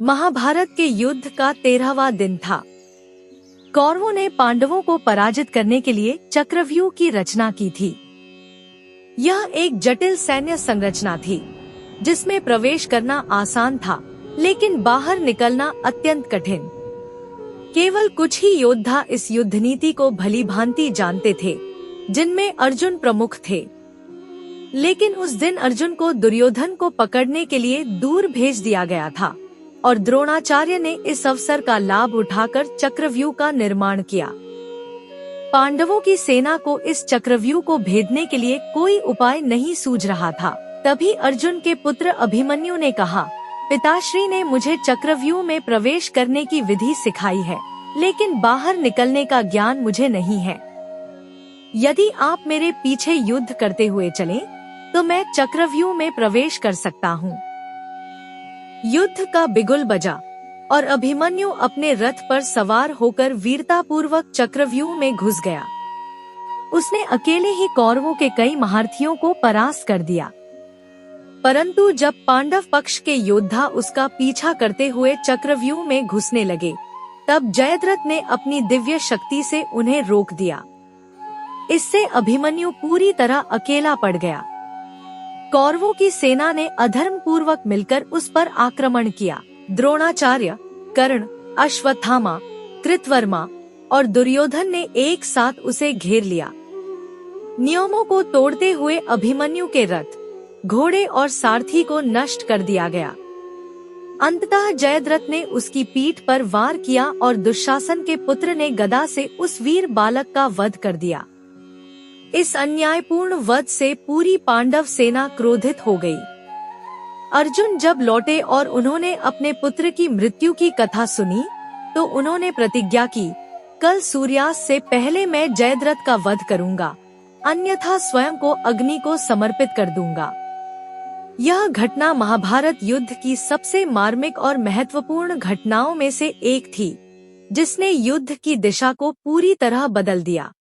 महाभारत के युद्ध का 13वां दिन था। कौरवों ने पांडवों को पराजित करने के लिए चक्रव्यूह की रचना की थी। यह एक जटिल सैन्य संरचना थी, जिसमें प्रवेश करना आसान था, लेकिन बाहर निकलना अत्यंत कठिन। केवल कुछ ही योद्धा इस युद्ध नीति को भलीभांति जानते थे, जिनमें अर्जुन प्रमुख थे। लेकिन उस दिन अर्जुन को दुर्योधन को पकड़ने के लिए दूर भेज दिया गया था और द्रोणाचार्य ने इस अवसर का लाभ उठाकर चक्रव्यूह का निर्माण किया। पांडवों की सेना को इस चक्रव्यूह को भेदने के लिए कोई उपाय नहीं सूझ रहा था। तभी अर्जुन के पुत्र अभिमन्यु ने कहा, पिताश्री ने मुझे चक्रव्यूह में प्रवेश करने की विधि सिखाई है, लेकिन बाहर निकलने का ज्ञान मुझे नहीं है। यदि आप मेरे पीछे युद्ध करते हुए चलें, तो मैं चक्रव्यूह में प्रवेश कर सकता हूँ। युद्ध का बिगुल बजा और अभिमन्यु अपने रथ पर सवार होकर वीरतापूर्वक चक्रव्यूह में घुस गया। उसने अकेले ही कौरवों के कई महारथियों को परास्त कर दिया। परंतु जब पांडव पक्ष के योद्धा उसका पीछा करते हुए चक्रव्यूह में घुसने लगे, तब जयद्रथ ने अपनी दिव्य शक्ति से उन्हें रोक दिया। इससे अभिमन्यु पूरी तरह अकेला पड़ गया। कौरवों की सेना ने अधर्म पूर्वक मिलकर उस पर आक्रमण किया। द्रोणाचार्य, कर्ण, अश्वत्थामा, कृतवर्मा और दुर्योधन ने एक साथ उसे घेर लिया। नियमों को तोड़ते हुए अभिमन्यु के रथ, घोड़े और सारथी को नष्ट कर दिया गया। अंततः जयद्रथ ने उसकी पीठ पर वार किया और दुशासन के पुत्र ने गदा से उस वीर बालक का वध कर दिया। इस अन्यायपूर्ण वध से पूरी पांडव सेना क्रोधित हो गई। अर्जुन जब लौटे और उन्होंने अपने पुत्र की मृत्यु की कथा सुनी, तो उन्होंने प्रतिज्ञा की, कल सूर्यास्त से पहले मैं जयद्रथ का वध करूंगा, अन्यथा स्वयं को अग्नि को समर्पित कर दूंगा। यह घटना महाभारत युद्ध की सबसे मार्मिक और महत्वपूर्ण घटनाओं में से एक थी, जिसने युद्ध की दिशा को पूरी तरह बदल दिया।